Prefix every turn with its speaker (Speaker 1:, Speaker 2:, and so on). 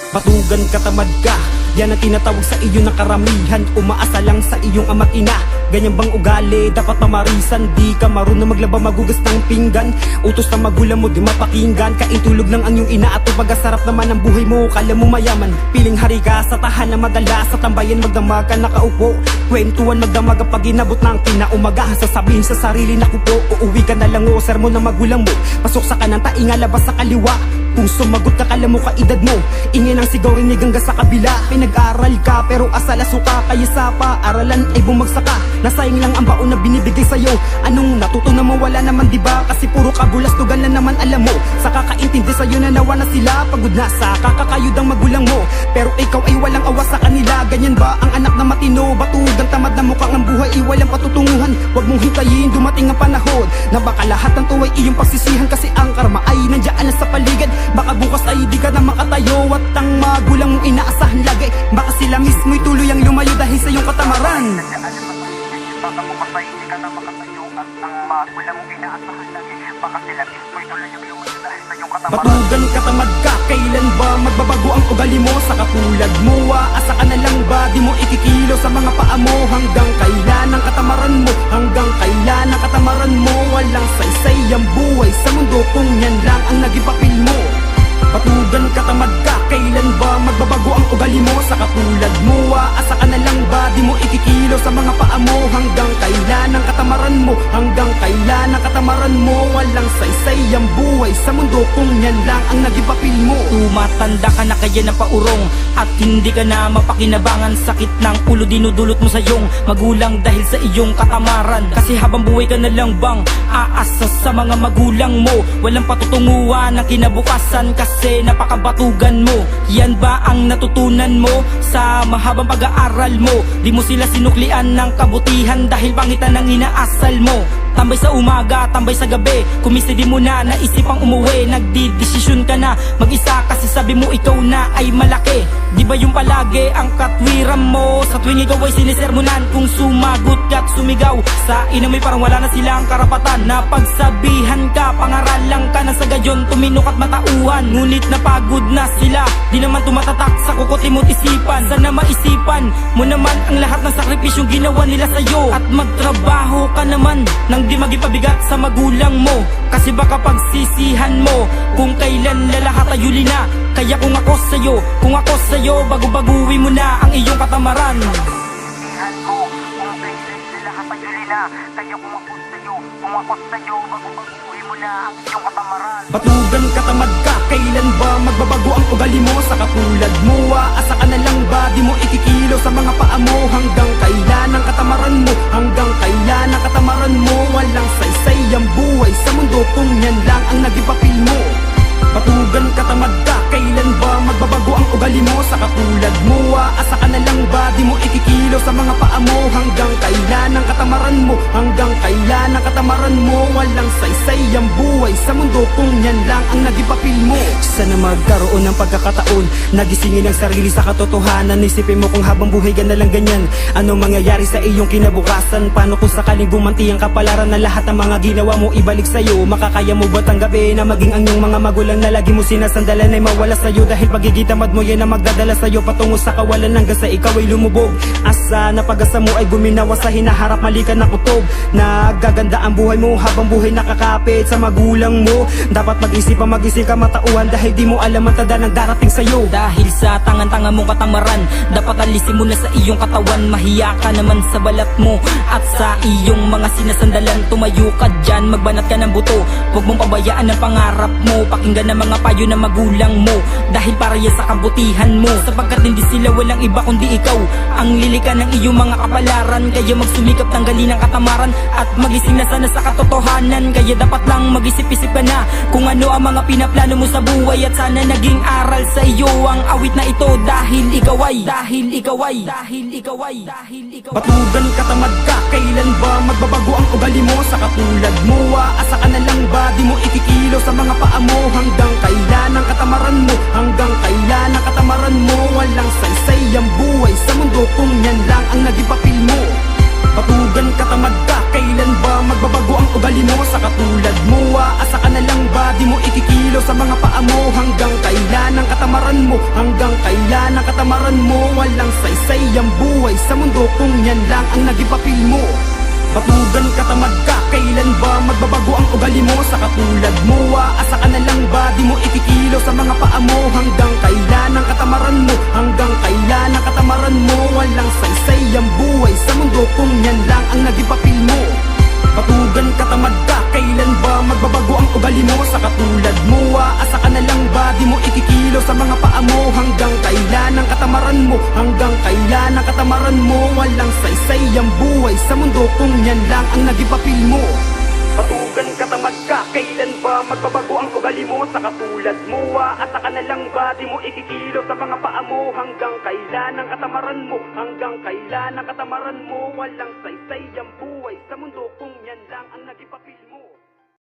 Speaker 1: Batugan katamad ka, yan ang tinatawag sa iyo ng karamihan. Umaasa lang sa iyong ama't ina, ganyan bang ugali? Dapat mamarisan, di ka marunong maglaba, magugas ng pinggan. Utos na magulang mo, di mapakinggan. Kaintulog lang ang iyong ina at pagkasarap naman ang buhay mo. Kala mo mayaman, piling hari ka sa tahanan, madalas sa tambayan magdamag ka nakaupo. Kwentuhan magdamag pag inabot ng kinaumaga. Sasabihin sa sarili na kupo, uuwi ka na lang o sermon ng magulang mo. Pasok sa kanan, tainga labas sa kaliwa. Kung sumagot ka, kala mo kaedad mo, ingin ang sigaw, rinig hanggang sa kabila. Pinag-aral ka pero asala suka, kaya sa paaralan ay bumagsak ka. Nasayang lang ang baon na binibigay sa'yo. Anong natutunan mo? Wala naman diba? Kasi puro kabulastugan na naman alam mo. Sa kakaintindi sa'yo na nawa na sila, pagod na sa kakakayod ang magulang mo. Pero ikaw ay walang awa sa kanila. Ganyan ba ang anak na matino? Batugang tamad na mukhang ang buhay ay walang patutunguhan. Huwag mong hintayin dumating ang panahon na baka lahat ng tuway iyong pagsisihan. Kasi ang karma ay nandiyan na sa paligid. Baka bukas ay di ka na makatayo at ang magulang mong inaasahan lagi. Baka sila mismo'y tuluyang lumayo dahil sa iyong katamaran.
Speaker 2: Baka bukas ay di ka na makatayo at ang magulang mong inaasahan lagi. Baka sila mismo'y tuluyang lumayo dahil sa iyong katamaran.
Speaker 1: Batugan katamad ka, kailan ba magbabago ang ugali mo? Sa katulad mo, asa ka na lang ba? Di mo ikikilo sa mga paa mo. Hanggang kailan ang katamaran mo? Hanggang kailan ang katamaran mo? Walang saysay ang buhay sa mundo kung yan lang ang naging papel mo. Batugan katamad ka, kailan ba magbabago ang ugali mo? Sa katulad mo, asa ka na lang ba? Di mo ikikilo sa mga paa mo. Hanggang kailan ang katamaran mo? Hanggang kailan ang katamaran mo? Walang saysay ang buhay sa mundo kung yan lang ang naging papel mo.
Speaker 3: Tumatanda ka na kaya na paurong at hindi ka na mapakinabangan. Sakit ng ulo dinudulot mo sa iyong magulang dahil sa iyong katamaran. Kasi habang buhay ka na lang bang aasa sa mga magulang mo? Walang patutunguhan ng kinabukasan kasi napakabatugan mo. Yan ba ang natutunan mo sa mahabang pag-aaral mo? Di mo sila sinuklian ng kabutihan dahil pangitan ang inaasal mo. Tambay sa umaga, tambay sa gabi, kumisidi mo na, naisipang umuwi. Nagdidesisyon ka na mag-isa kasi sabi mo ikaw na ay malaki. Di ba yung palagi ang katwiran mo? Sa tuwing ikaw ay sinisermonan, kung sumagot ka at sumigaw sa ina mo'y parang wala na silang karapatan. Napagsabihan ka, pangaralan ka na sa gayon, tuminok at matauhan. Ngunit napagod na sila, di naman tumatatak sa kukote mo't isipan. Sana maisipan mo naman ang lahat ng sakripisyong ginawa nila sa'yo. At magtrabaho ka naman nang di maging pabigat sa magulang mo. Kasi baka pagsisihan mo kung kailan lalahatayo na. Kaya kung ako sa'yo, bago-baguhin mo na ang iyong katamaran.
Speaker 2: Sisihan ko kung kailan lalahatayo na. Kaya kung ako sa'yo, bago-baguhin mo na ang iyong katamaran.
Speaker 1: Batugan katamad ka, kailan ba magbabago ang ugali mo? Sa katulad mo, asa ka na lang ba? Di mo ikikilo sa mga paa mo. Hanggang kailan ang katamaran mo? Hanggang kailan ang katamaran mo? Walang saysay ang buhay sa mundo kung yan lang ang naging papel mo. Batugan katamad ka, kailan ba magbabago ang ugali mo? Sa katulad mo, asa ka na lang ba? Di mo ikikilo sa mga paa mo. Hanggang kailan ang katamaran mo? Hanggang kailan ang katamaran mo? Walang saysay ang buhay sa mundo kung yan lang ang naging papel mo. Sana magkaroon ng pagkakataon, nagisingin ang sarili sa katotohanan. Isipin mo kung habang buhay ka na lang ganyan, ano mangyayari sa iyong kinabukasan? Paano kung sakaling gumanti ang kapalaran na lahat ng mga ginawa mo ibalik sa'yo? Makakaya mo ba tanggapin na maging ang iyong mga magulang na lagi mo sinasandalan ay mawala sa'yo? Dahil pagiging-tamad mo yan ang magdadala sa'yo patungo sa kawalan hanggang sa ikaw ay lumubog. Asa na pag-asa mo ay guminawa sa hinaharap, mali ka na kutob. Nagaganda ang buhay mo habang buhay nakakapit sa magulang mo. Dapat mag-isip ka matauhan dahil di mo alam ang tanda ng darating sa'yo.
Speaker 3: Dahil sa tangan-tanga mong katamaran, dapat alisin mo na sa iyong katawan. Mahiya ka naman sa balat mo at sa iyong mga sinasandalan. Tumayo ka dyan, magbanat ka ng buto. Huwag mong pabayaan ang pangarap mo. Pakinggan ng mga payo ng magulang mo dahil para yan sa kabutihan mo. Sapagkat hindi sila walang iba kundi ikaw ang lilikan ng iyong mga kapalaran. Kaya magsumikap, tanggalin ang katamaran at magising na sana sa katotohanan. Kaya dapat lang mag-isip-isip ka na kung ano ang mga pinaplano mo sa buhay. At sana naging aral sa iyo ang awit na ito. Dahil ikaw ay
Speaker 1: Batugan katamad ka, kailan ba magbabago ang ugali mo? Sa katulad mo, asa ka na lang ba? Di mo ikikilo sa mga paa mo. Hanggang kailan ang katamaran mo? Hanggang kailan ang katamaran mo? Walang saysay ang buhay sa mundo kung yan lang ang naging papel mo. Batugan katamad ka, kailan ba magbabago ang ugali mo? Sa katulad mo, asa ka na lang ba? Di mo ikikilo sa mga paa mo. mo? Hanggang kailan ang katamaran mo? Hanggang kailan ang katamaran mo? Walang saysay ang buhay sa mundo kung yan lang ang naging papel mo. Batugan katamad ka, kailan ba magbabago ang ugali mo? Sa katulad mo, aasa ka na lang ba? Di mo ikikilo sa mga paa mo. Hanggang kailan ang katamaran mo? Hanggang kailan ang katamaran mo? Walang saysay ang buhay sa mundo kung yan lang ang naging papel mo. Batugan katamad ka, kailan ba magbabago ang ugali mo? Sa katulad mo, aasa ka na lang ba? Di mo ikikilo sa mga paa mo. Hanggang kailan ang katamaran mo? Hanggang kailan ang katamaran mo? Walang saysay ang buhay sa mundo kung yan lang ang naging papel mo. Batugan katamad ka, kailan ba magbabago ang ugali mo? Sa katulad mo, aasa ka na lang ba? Di mo ikikilo sa mga paa mo. Hanggang kailan ang katamaran mo? Hanggang kailan ang katamaran mo? Walang saysay ang